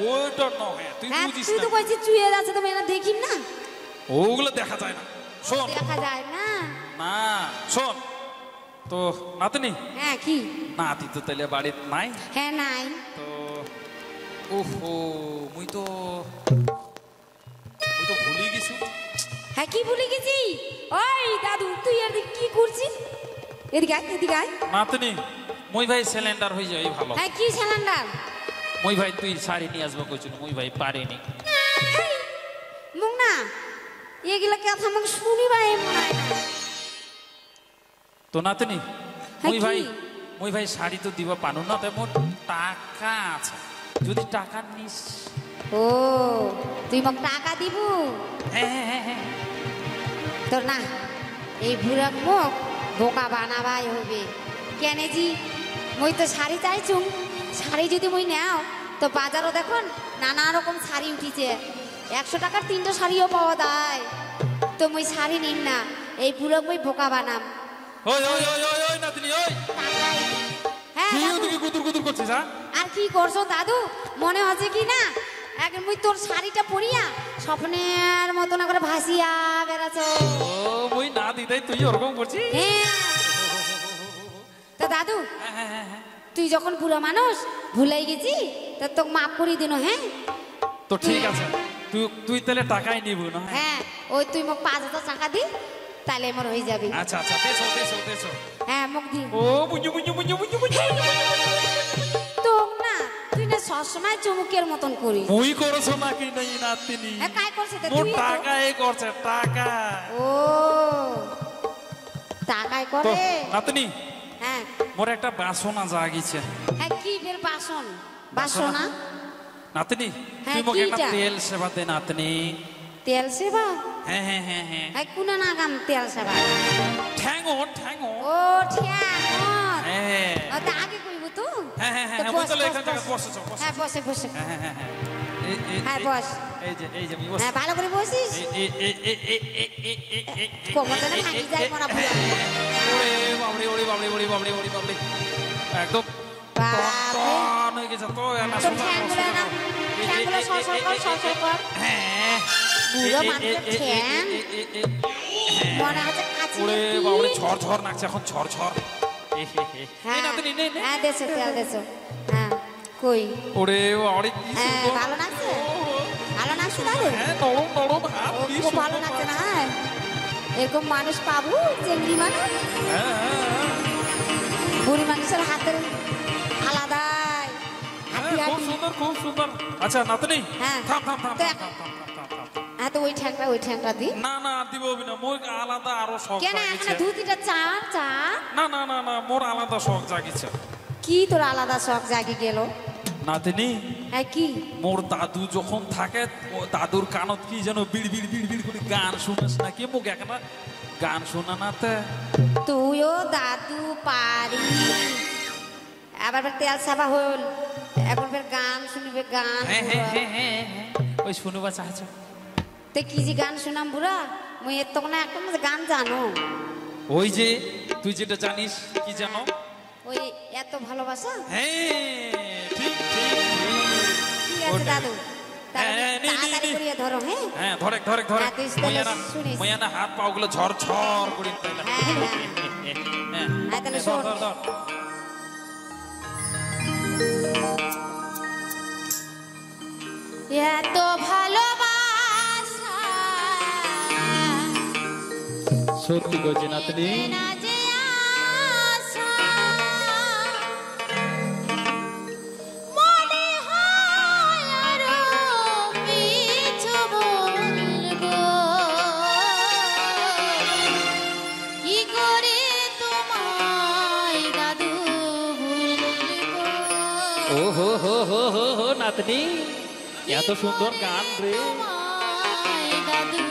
ওইটা নয় তুই হ্যাঁ বুঝিস তুই না তো কইছিস চুয়ে যাচ্ছে তো মই না দেখিম না ওগুলো দেখা যায় না শোন দেখা যায় না না শোন তো নাতনি হ্যাঁ কি নাতি তো তাহলে বাড়িতে নাই হ্যাঁ নাই তো ওহো মুই তো ভুলে গেছি হ্যাঁ কি ভুলে গেছি ওই দাদু তুই আর কি করছিস এদিকে আয় এদিকে আয় নাতনি মই ভাই সিলিন্ডার হয়ে যাই ভালো হ্যাঁ কি সিলিন্ডার মই ভাই তুই শাড়ি নিয়ে আসবো কইছিল মই ভাই পারেনি মুখ না এগুলা কথা মুখ শুনিবা মনে হয় না তো নাতনি হ্যাঁ, মই ভাই শাড়ি তো দিবা পানু না তেমন টাকা আছে যদি টাকা নিস ও তুই মোক টাকা দিব হ্যাঁ তোর না এই বুড়া মুখ বোকা বানাবাই হবে কেন জি মই তো শাড়ি চাইছু শাড়ি যদি মই নাও তো বাজারও দেখুন নানা রকম শাড়ি উঠিছে 100 টাকার 3টা শাড়িও পাওয়া যায় তো মই শাড়ি নিম না এই বুড়া মই বোকা বানাম ওই ওই ওই ওই ওই নাতনি ওই হ্যাঁ কি দাদু, ওদিকে গুদুর গুদুর করছিস হ্যাঁ আর কি করছো দাদু মনে হচ্ছে কি না এক মুই তোর শাড়িটা পরিয়া স্বপ্নের মতন করে ভাসিয়া বেড়াছো ও মই না দিদাই তুই ওরকম করছিস হ্যাঁ তা দাদু হ্যাঁ তুই যখন বুড়া মানুষ ভুলাই গেছি তা তোকে মাফ করে দিন হ্যাঁ তো ঠিক আছে তুই তুই তাহলে টাকাই নিব না হ্যাঁ ওই তুই মোক 5,000 টাকা দি তাহলে আমার হয়ে যাবে আচ্ছা আচ্ছা দেছো দেছো দেছো হ্যাঁ মোক দি ও বুঝু বুঝু বুঝু বুঝু বুঝু তো না তুই না সবসময় চুমুকের মতন করিস মুই করছো নাকি নাই নাতনি হ্যাঁ কাই করছে তা মোর তুই তো? টাকাই করছে টাকা ও টাকায় তো করে নাতনি হ্যাঁ মোর একটা বাসনা জাগিছে হ্যাঁ কি বের বাসন বাসনা নাতনি হ্যাঁ, তুই মোকে একটা কিটা? তেল সেবা দে নাতনি তেল সেবা হ্যাঁ হ্যাঁ হ্যাঁ হ্যাঁ হ্যাঁ কোনা নাগাম তেল সেবা ঠ্যাঙো ঠ্যাঙো ও ঠিয়া হ্যাঁ ও তা আগে কইব তো হ্যাঁ হ্যাঁ তো হ্যাঁ বস, বুঝলে বস, এখান থেকে বস। বসেছো বসেছো হ্যাঁ বসে বসে হ্যাঁ হ্যাঁ হ্যাঁ হ্যাঁ, বস। এই যে আমি বসে হ্যাঁ ভালো করে বসিস কোমরটা না ভাঙি যায় মরা ভুয়া ওরে বাবরে ওরে বাবরে ওরে বাবরে ওরে বাবরে একদম বাপরে। টন হয়ে গেছে তো না তোর ঠ্যাংগুলো না ঠ্যাংগুলো সরসর কর সরসর কর হ্যাঁ বুড়ো মানুষের ঠ্যাং মনে হচ্ছে কাছে ওরে বাবরে ঝড় ঝড় নাচছে এখন ঝড় ঝড় হ্যাঁ নাতনি নে নে হ্যাঁ দেছো তেল দেছো হ্যাঁ কই ওরে বাবরে কি হ্যাঁ সুন্দর ভালো লাগছে ভালো লাগছে দাদু হ্যাঁ নরম নরম হাত ও কি খুব ভালো সুন্দর লাগছে না হ্যাঁ এরকম মানুষ পাবো চেংড়ি মানুষ হ্যাঁ হ্যাঁ বুড়ি মানুষের হাতের আলাদাই হাতি হ্যাঁ, খুব হাতি সুন্দর খুব সুন্দর আচ্ছা নাতনি হ্যাঁ। থাম থাম থাম তো থাম, এক- থাম, থাম, থাম, থাম, থাম। হ্যাঁ তো ওই ঠ্যাংটা দি না না আর দিব না মোর আলাদা আরো শখ কেন জাগিছে এখানে 2-3টা চা চা না না না না মোর আলাদা শখ জাগিছে কি তোর আলাদা শখ জাগি গেল নাতনি হ্যাঁ কি মোর দাদু যখন থাকে ও দাদুর কানত কি যেন বিড় বিড় বিড় বিড় করে গান শুনেছ নাকি মুখ একটা গান শোনা না তে তুইও দাদু পারি আবার ফের তেল সাবা হল এখন ফের গান শুনবে গান হ্যাঁ হ্যাঁ বুড়া। হ্যাঁ হ্যাঁ ওই শুনবা চাহছ তে কি যে গান শুনাম বুড়া মুই এত না একটা গান জানো ওই যে তুই যেটা জানিস কি জানো ওই এত ভালোবাসা হ্যাঁ ঠিক ঠিক ঠিক আছে ওটাই। দাদু হ্যাঁ, হ্যাঁ, নে, নে, তাড়াতাড়ি নে। করিয়ে ধরো হ্যাঁ হ্যাঁ ধরে ধরে ধরে হ্যাঁ, তুই তাহলে শুনিস। ময়ানা হাত পা গুলো ঝড় ঝড় করে তাইলে হ্যাঁ, হ্যাঁ। হ্যাঁ হ্যাঁ, তাহলে ধর শোন। ধর ধর এত ভালোবাসা সত্যি গো নাতনি না যে আশা, মনে হয় আরো কিছু বলবো। কি করে তোমায় দাদু ভুলবো? ও হো হো হো হো হো নাতনি এত সুন্দর গান রে তোমায় দাদু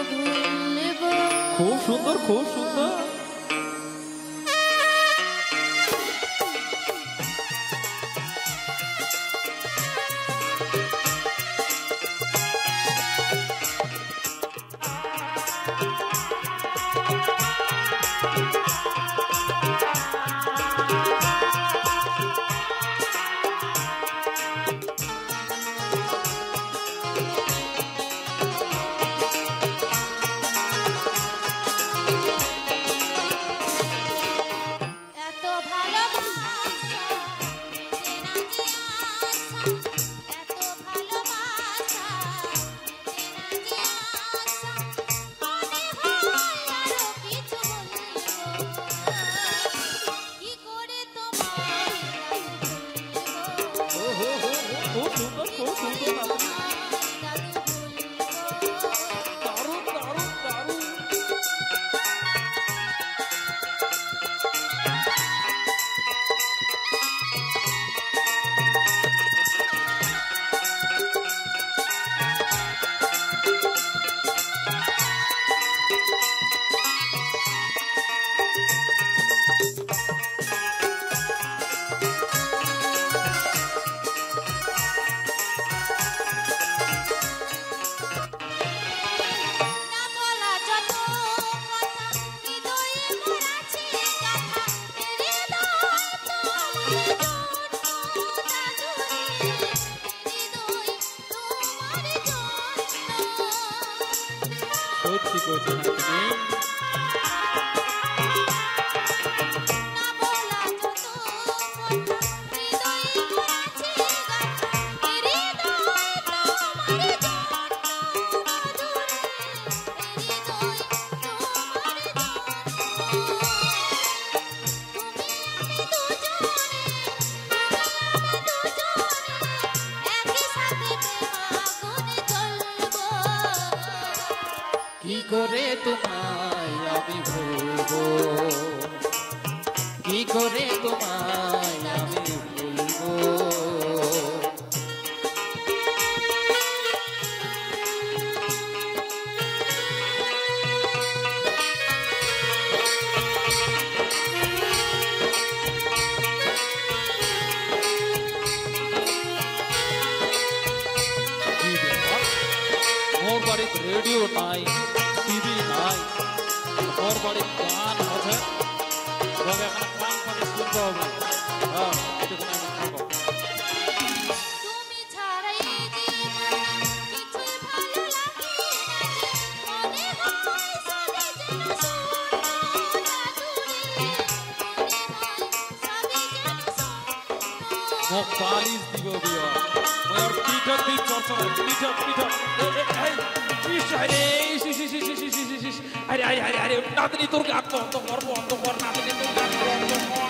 ভুলবো। খুব সুন্দর খুব সুন্দর কি কইছো না তুমি কি করে তোমায় আমি ভুলবো কি করে তোমায় আমি ভুলবো কি ব্যাপার মোর বাড়িতে রেডিও নাই টিভি নাই মোর বাড়ির গান আছে তবে এখন গান ফাঁকে শুনতে হবে হ্যাঁ এটুকু আমি থাকবো মোক পালিশ দিব বিয়া মই আর পিঠক দি চর্চা পিঠক পিঠক আরে আরে আরে আরে নাতনি তোর গান বন্ধ কর নাতনি তোর গান বন্ধ কর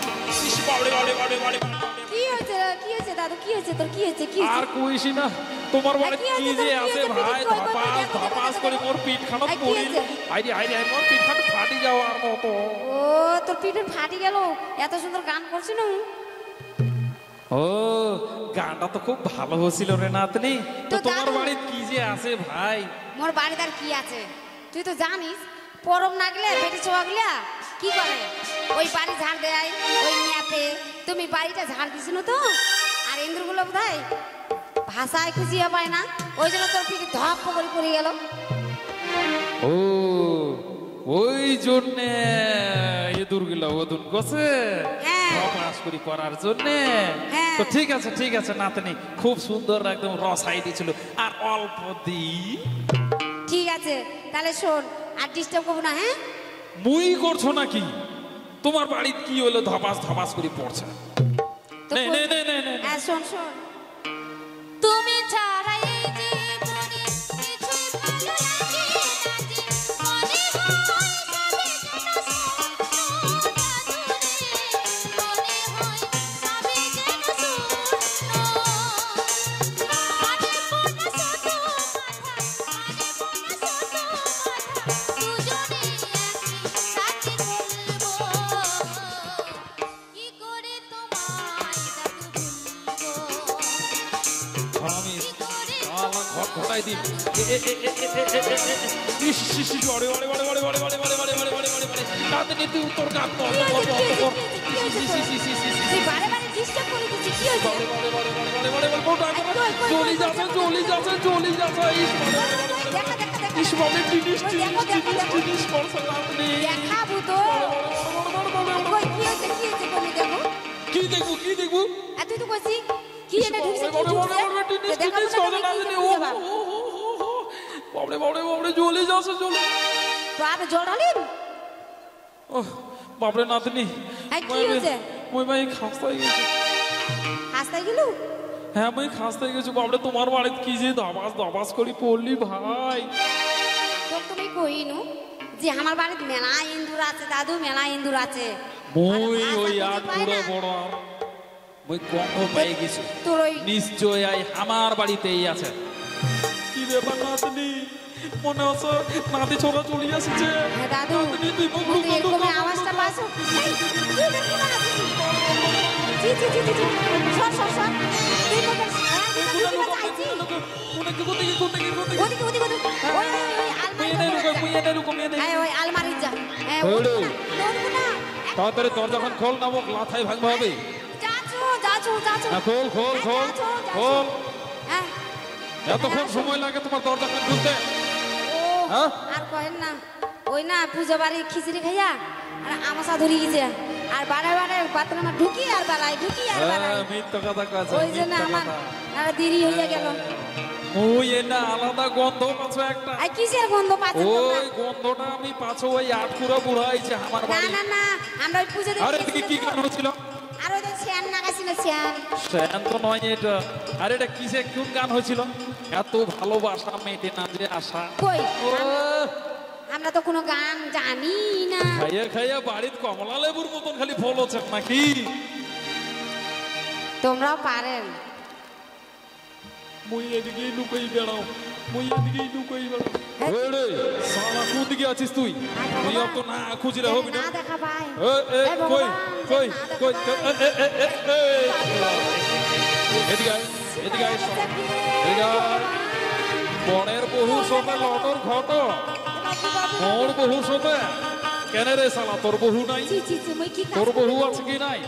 কি হয়েছে দাদু কি হয়েছে তোর কি হয়েছে আর কইছি না তোমার বাড়ি কি যে আছে ভাই ধপাস করে মোর পিঠ খানো পড়িল আরে আরে আরে মোর পিঠ খানো ফাটি যাওয়ার মতো ও তোর পিঠ ফাটি গেল এত সুন্দর গান করছিস না ও গানটা তো খুব ভালো হয়েছিল রে নাতনি তো তোমার বাড়ি কি যে আছে ভাই মোর বাড়িতে আর কি আছে তুই তো জানিস পরম না গেলে বেটি ছোয়া গেলে কি করে ওই বাড়ি ঝাড় দেয় ওই নিয়াতে তুমি বাড়িটা ঝাড় দিস না তো আর ইন্দ্রগুলো বোধহয় ভাষায় খুঁজিয়ে পায় না ওই জন্য তোর পিঠে ধপ করে পড়ে গেল ও ওই জন্যে ইঁদুরগুলো ওদুন গছে ধপাস করে পড়ার জন্যে তো ঠিক আছে নাতনি খুব সুন্দর একদম রসাই দিয়েছিল আর অল্প দি ঠিক আছে তাহলে শোন আর ডিস্টার্ব করবো না হ্যাঁ মুই করছো নাকি তোমার বাড়ি কি হলো ধপাস করে পড়ছে নে নে নে নে নে হ্যাঁ শোন তুমি ছাড়া এই ঘটাই দিন নাতনি তুই তোর গান জলি যাচ্ছে কি দেখবো তুই তো কইছিস কি এনে ঢুকছে বাবরে জলি যাচ্ছে বাবা জল ঢালিন বাবরে নাতনি কি হয়েছে মই ভাই খাস্তাই গেছি খাস্তাই গেল হ্যাঁ মই খাস্তাই গেছি বাবরে তোমার বাড়িতে কি যে দাবাস করি পড়লি ভাই তোর তুমি কইনু যে আমার বাড়িতে মেলা ইন্দুর আছে দাদু মেলা ইন্দুর আছে মই ওই আট বড় মই গন্ধ পেয়ে গেছি নিশ্চয় আমার বাড়িতেই আছে কি ব্যাপার নাতনি মনে হচ্ছে নাতি ছোড়া চলে আসছে দাদু তুই এরকম আওয়াজটা পাছো আলমারি যা তাড়াতাড়ি দরজা খোল না মোক লাথাই ভাঙবে হবে খোল এতক্ষণ সময় লাগে তোমার দরজা খুলতে আর কহেন না ওই না পুজো বাড়ি খিচুড়ি খাইয়া আর আমাশা ধরে গেছে আর বারে বাথরুমে ঢুকি আর বালাই মিথ্যা কথা কইছে ওই জন্য আমার দেরি হইয়া গেল ওই এটা আলাদা গন্ধ পাচ্ছ একটা এই কিসের গন্ধ পাচ্ছ ওই গন্ধটা আমি পাচ্ছ ওই আটকুরা বুড়াইছে আমার না বাড়ি না না আমরা ওই পুজো আরে দেখতে এদিকে কি গান হচ্ছিল আর ওই যে শ্যান নাগাছিল শ্যান শ্যান তো নয় এটা আরে এটা কিসে কোন গান হয়েছিল এত ভালোবাসা মেটে না যে আশা কই ও আমরা তো কোনো গান জানি না খাইয়া খাইয়া বাড়ির কমলা লেবুর মতন খালি ফল হচ্ছে নাকি তোমরাও পারেন মুই এদিকে লুকাই বেড়াও মুই এদিকে লুকাই বেড়াও ওরে সালা কোন দিকে আছিস তুই তুই অত না খুঁজলে হবে না না দেখা ভাই এ কই কই কই এদিকে আয় এদিকে আয় এদিকে আয় বনের বহু সোপে লটর ঘট মোর বহু সোপে কেন রে সালা তোর বহু নাই জি জি জি মই কি তোর বহু আছে কি নাই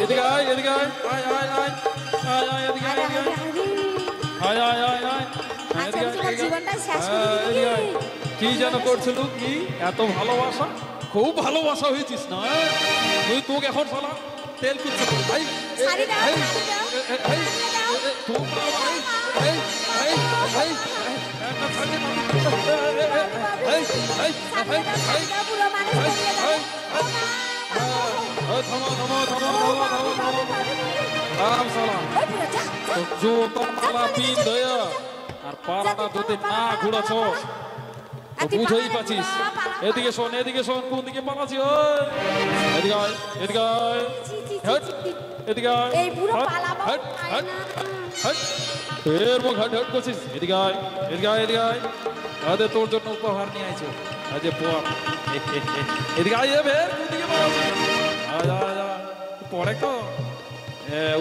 এদিকে আয় এদিকে আয় আয় আয় আয় আয় আয় এদিকে আয় আয় আয় আয় আয় কি যেন করছিল কি এত ভালোবাসা খুব ভালোবাসা হয়েছিস না তুই তোকে এখন সালা তেল কুচ্ছে থামো থামো থামো থামো থামো থামো আরাম সালা জুতোর মালা পিন দয়া আর পাড়াটা যদি না ঘুরাছ বুঝেই পাচ্ছিস এদিকে শোন কোন দিকে পালাচ্ছি ওই এদিকে আয় এদিকে আয় হট এদিকে আয় এই পুরো পালাবো হট হট হট ফের মুখ হট হট করছিস এদিকে আয় এদিকে আয় এদিকে আয় আদে তোর জন্য উপহার নিয়ে আইছো আজে পর এদিকে আয় ফের কোন দিকে পালাচ্ছিস আয় আয় আয় পরে তো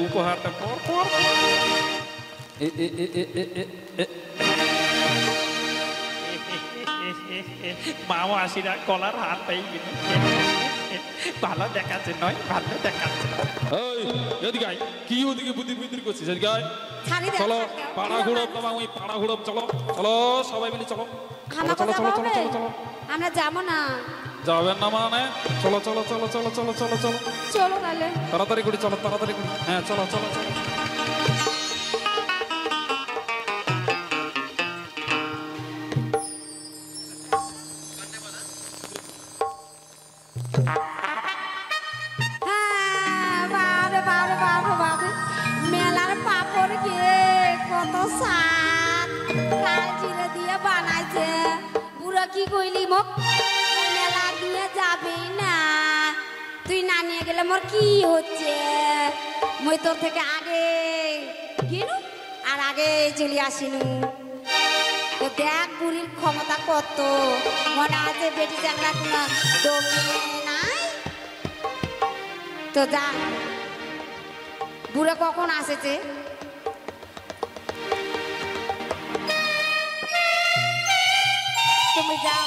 উপহারটা পর পর মামা আসিরা কলার হাত পাই ভালো দেখাচ্ছে নয় ভালো দেখাচ্ছে এদিকে আয় কি ওদিকে বুদ্ধি বুদ্ধি করছিস এদিকে আয় চলো পাড়া ঘুরব তোমার ওই পাড়া ঘুরব চলো চলো সবাই মিলে চলো চলো চলো চলো চলো চলো চলো আমরা যাবো না যাবেন না মানে চলো চলো চলো চলো চলো চলো চলো চলো তাহলে তাড়াতাড়ি করে চলো তাড়াতাড়ি করে হ্যাঁ চলো চলো চলো মেলার পাপড় গে কত শাক কাল জিরে দিয়ে বানাইছে বুড়ো কি কইলি মোক মেলা দিয়ে যাবি না তুই না নিয়ে গেলে মোর কি হচ্ছে মই তোর থেকে আগে গেলু আর আগে চলে আসিনু তো দেখ বুড়ির ক্ষমতা কত মনে আছে বেটি চাংলা কোনো দমে নাই তো যা বুড়ো কখন আসেছে তুমি যাও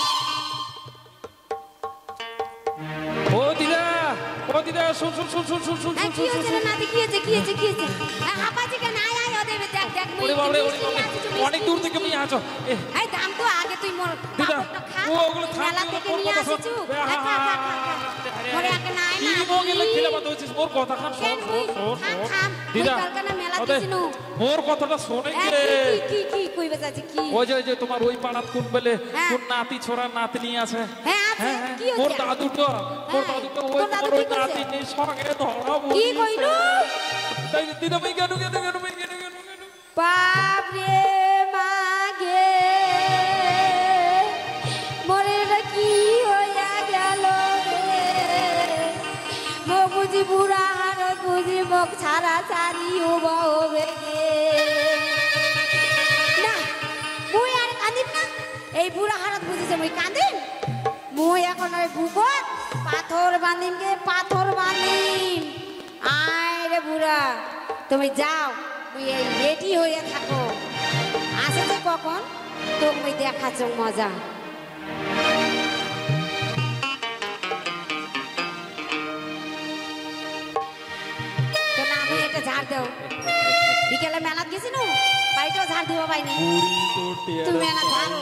ও দিদা শুন শুন শুন শুন শুন শুন কি হয়েছে না কি হয়েছে আপাজি কেন আয় আয় ওদের দেখ দেখ ওরে বাবারে অনেক দূর থেকে তুমি আছো এই দাম তো আগে তুই মোর দিদা ও ওগুলো মেলা থেকে নিয়ে আসিছু মোরে আগে নাই না কি মোগেলে খেলা বাদ হইছিস মোর কথা খান শোন দিদা কালকে মেলা দিছিনু মোর কথাটা শুনে কি কইবে যাচ্ছে কি ওই যে তোমার ওই পাড়াত কোন বলে কোন নাতি ছোড়া নাতনি আছে হ্যাঁ আছে কি হচ্ছে মোর দাদুটা ওই নাতিনি সঙ্গে ধরা কি কইলো তাই দিদা ভাই কেন বাপ রে মাগে মরে কি হইয়া গেল রে মো বুঝি বুড়া হার বুঝি মুখ ছাড়া ছাড়ি হবে না মুই আর কাঁদিম না এই বুড়া হারত বুঝিছে মুই কাঁদিম মুই এখন ওই বুকত পাথর বাঁধিম আয় রে বুড়া তুমি যাও তুই এই রেডি হয়ে থাকো আসেছে কখন তুমি দেখাচ্ছ মজা তো না আমি এটা ঝাড় দাও বিকেলে মেলাত গেছি না বাড়িটাও ঝাড় দিব পাইনি তুমি মেলা ঝাড়ো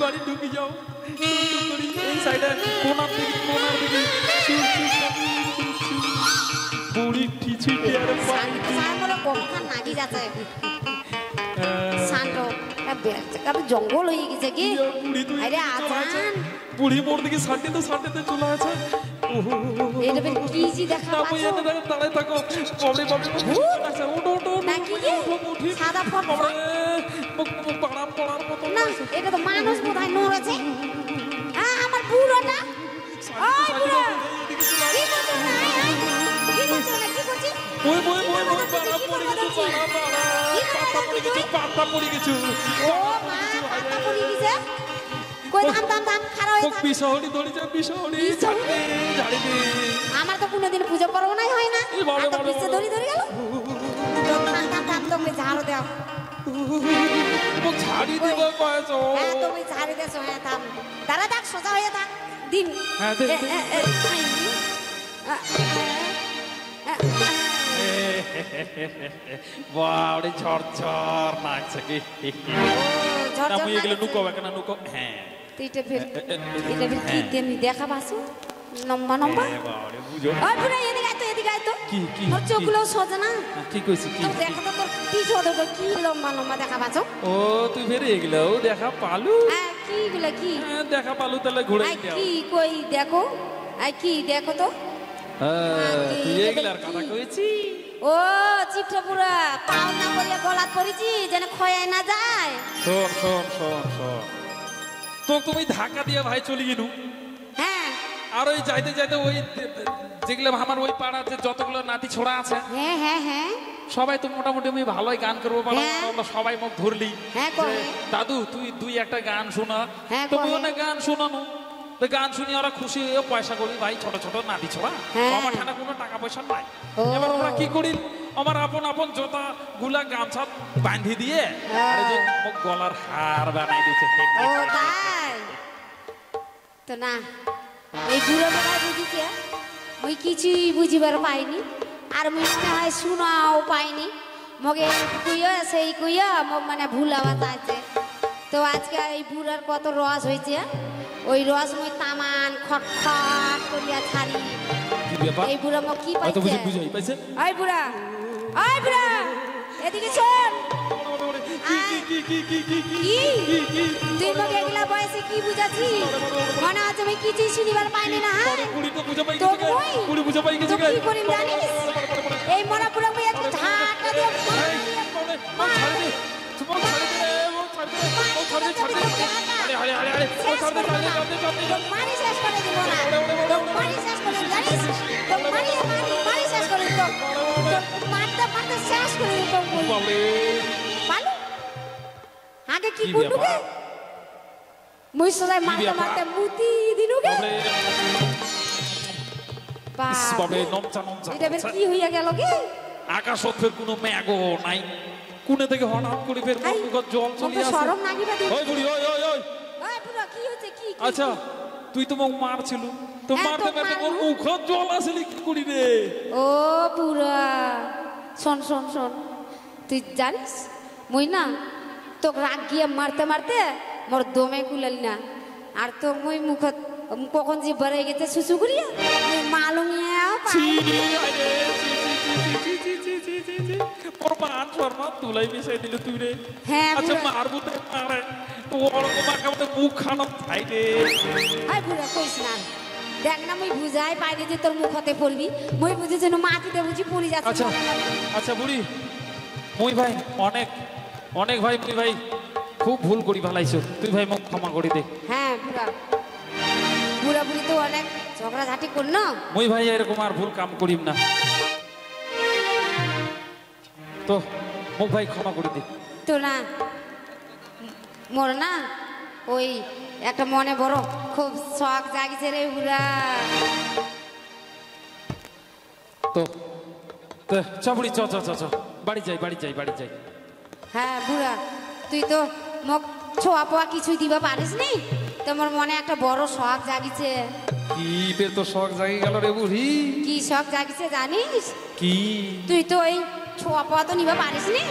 বাড়ি ঢুকে যাও এই সাইডে কোনার দিকে বুড়ি কিছু কখন নাগি যাচ্ছে শান্ত জঙ্গল হয়ে গেছে কি বুড়ি তুই আরে আজান বুড়ি মোর দিকে সানডেতে চলে আছে এটা বের কি জি দেখা না মই পাচ্ছো এনে দেখো দাঁড়ায় থাকো বাবরে আচ্ছা ওটো নাকি কি সাদা ফট পাড়াম পড়ার মতো না এটা তো মানুষ বোধহয় নড়েছে আমার বুড়োটা ওই বুড়ো কি করছো না কি করছো না কি করছিস ওই পাড়া পড়ে গেছে ও মা পাতা পড়ে গেছে কই দাম খারাপ হয়ে থাকে বিশহরি ধরি যা বিশহরি ঝাড়ি দে আমার তো কোনোদিন পুজো করব নাই হয় না এত পিছে ধরি গেল তো থাম তুমি ঝাড়ো দাও মোক ঝাড়ি দেব কয়েছো হ্যাঁ তুমি ঝাড়ি দেছো হ্যাঁ থাম দাঁড়া থাক সোজা হয়ে থাক দিন হ্যাঁ দে বাউড়ি ঝরঝর নাচছে কি না মই এগুলো নুকো না নুকো হ্যাঁ এটা ফের কি তেমনি দেখা পাসু লম্বা বাউড়ি বুঝো ওই পুরো এদিকে আয় তো কি ওর চোখগুলো সোজা না কি কইছি কি তো দেখা তো তোর পিছু ওটা কি লম্বা দেখা পাছো ও তুই ফের এগুলো দেখা পালু হ্যাঁ কি গুলা কি দেখা পালু তাহলে ঘুরে আই কি কই দেখো আই কি দেখো তো তুই এগুলার কথা কইছি ও চিপটা পুরা পাও না করিয়া গলাত পড়েছি যেন খয়ায় না যায় শোন তো তুমি ধাক্কা দিয়ে ভাই চলে গেলু হ্যাঁ আর ওই যাইতে ওই যেগুলো আমার ওই পাড়ার যে যতগুলো নাতি ছোড়া আছে হ্যাঁ সবাই তো মোটামুটি আমি ভালোই গান করবো হ্যাঁ। আমরা সবাই মুখ ধরলি হ্যাঁ, করে। যে, দাদু তুই দুই একটা গান শোনা হ্যাঁ, তো করে। না গান শোনানো তো গান শুনি ওরা খুশি হয়ে পয়সা করি ভাই ছোট নাতি ছোড়া হ্যাঁ। আমার ঠান্ডা কোনো টাকা পয়সা নাই ও। এবার আমরা কি করি আমার আপন জোতা গুলা গামছা বাঁধি দিয়ে হ্যাঁ। আর এই যে মুখ গলার হার বানাই দিয়েছে ও তাই তো না এই বুড়ো বেলা বুঝিছে মুই কিছুই বুঝিবার পাইনি আর মুই মনে হয় শুনাও পাইনি মগে কুইয়া মোক মানে ভুল আওয়াজ আছে তো আজকে এই বুড়ার কত রস হয়েছে ওই রস মুই তামান খটখট করিয়া ছাড়ি কি ব্যাপার এই বুড়া মোক কি অত বুঝি পাইছে বুঝাই পাইছে ওই বুড়া এদিকে শোন কি তুই মোক এগুলা বয়সে কি বুঝাছি মনে হচ্ছে আমি কিছুই শুনিবার পাইনি না তো কি করিম জানিস এই মরা পুরা মুই একটু ঝাঁটা দিয়ে মারি শেষ করে দিব না মারি শেষ করে জানিস মারি শেষ করে দিব মারতে শেষ করে দিব পালু আগে কি করলুগে মুই সদাই মারতে মুতি দিলুগে এটা বের কি হইয়া গেল গে আকাশ ফের কোনো মেঘও নাই কোনে থেকে হঠাৎ করে ফের মুখত জল চলে আসে শরম নাগিবা দি ওই বুড়ি ওই পুরো কি হচ্ছে কি আচ্ছা তুই তো মোক মারছিল তো হ্যাঁ, মারতে তো মারতে মারলু। মোর মুখত জল আসলে কি করি রে ও পুরা শোন তুই জানিস মুই না তোকে রাগ গিয়ে মারতে মোর দমে কুলাল না আর তো মুই মুখত কখন যে বেড়ে গেছে সুসু করিয়া মুই মালুমিয়াও ছি পাই আরে ওর মান সম্মান তুলাই মিশাই দিল তুই রে হ্যাঁ, আচ্ছা বুড়া। মারবো তো মারে তো ওর মাকে মধ্যে মুখ খানো খাই রে আই বুড়া কইস না দেখ না মুই বুঝাই পাইনি যে তোর মুখতে পড়বি মুই বুঝি যেন মাটিতে বুঝি পড়ি আচ্ছা যাচ্ছে আচ্ছা বুড়ি মুই ভাই অনেক ভাই মুই ভাই খুব ভুল করি ভালাইছো তুই ভাই মোক ক্ষমা করে দে হ্যাঁ বুড়া বুড়ি তো অনেক ঝগড়াঝাটি কর না মুই ভাই এরকম আর ভুল কাম করিম না তো মোক ভাই ক্ষমা করে দে তো না মোর না ওই একটা মনে বড় খুব শখ জাগিছে রে বুড়া তো চাবুড়ি চ বাড়ি যাই হ্যাঁ বুড়া তুই তো মোক ছোয়া পোয়া কিছুই দিবা পারিস নি তোমার মনে একটা বড় শখ জাগিছে কি ফের তো শখ জাগি গেল রে বুড়ি কি শখ জাগিছে জানিস কি তুই তো ওই ছোয়া পোয়া তো নিবা পারিস নি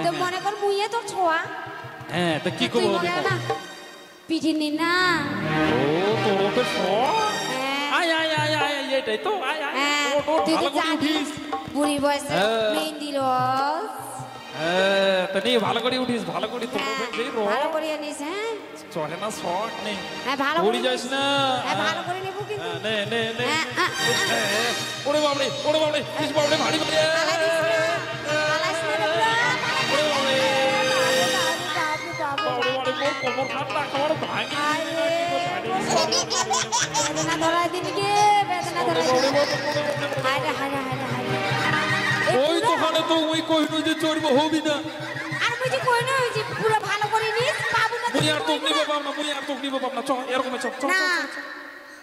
তো মনে কর মুইয়ে তোর ছোয়া হ্যাঁ তা কি তুই করবো মনে হয় না পিঠি নি না ও তোর তো শখ হ্যাঁ আয় এটাই তো আয় হ্যাঁ ও তুই তো ভালো করে জানিস উঠিস বুড়ি বয়সে হ্যাঁ। মেহেন্দি রস হ্যাঁ তা নিয়ে ভালো করে উঠিস ভালো করে তোর ভালো করে নিস হ্যাঁ চলে না শখ নেই হ্যাঁ ভালো পড়ি যাস না হ্যাঁ ভালো করে নেবো কিন্তু নে নে নে হ্যাঁ, ওরে বাবরে কিস বাবরে ভারী করে পালাইস না রে বুড়া। ওরে বাবরে বাবু, বাবু, বাবু, বাবরে মোর কোমর কাটটা খাবার ভাঙি বেদনা ধরাই দিন গে বেদনা ধরাই দিন হায়রে হায়রে হায়রে হায়রে ওই দোকানে তো ওই কইনো যে চড়ব হবি না আর বুঝি কই না ওই যে পুরো ভালো করে নিস বাবু না মুই আর তোক নিব পাব না মুই আর তোক নিব পাব না চ এরকম চ চ না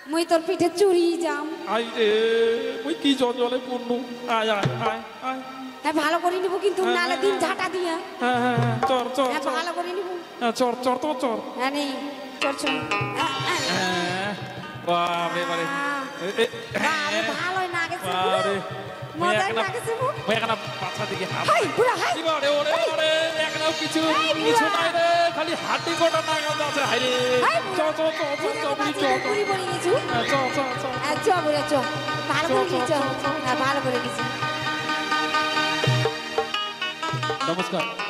মুই তোর পিঠে চুরি যাম আই রে মুই কি জলে পড়নু আয় আয় আয় আয় হ্যাঁ ভালো করে নিব কিন্তু নালে দিন ঝাঁটা দিয়া হ্যাঁ হ্যাঁ হ্যাঁ চর চর হ্যাঁ চর ভালো করে নিব হ্যাঁ চর চর তো চর হ্যাঁ নেই চল চল হ্যাঁ বারে বারে বারে ভালোই লাগেছে বারে মজাই লাগেছে মুই এখন পাছা দিকে হাত হাই বুড়া হাই বারে ওরে ওরে এখনো কিছু কিছু নাই রে খালি হাড্ডি কোটা নাগাল আছে হাই রে চ চ চ চ চ বুড়ি চ চ পুরি বলি গেছু চ চ চ চ বুড়া চ ভালো করে গেছ হ্যাঁ ভালো করে গেছি নমস্কার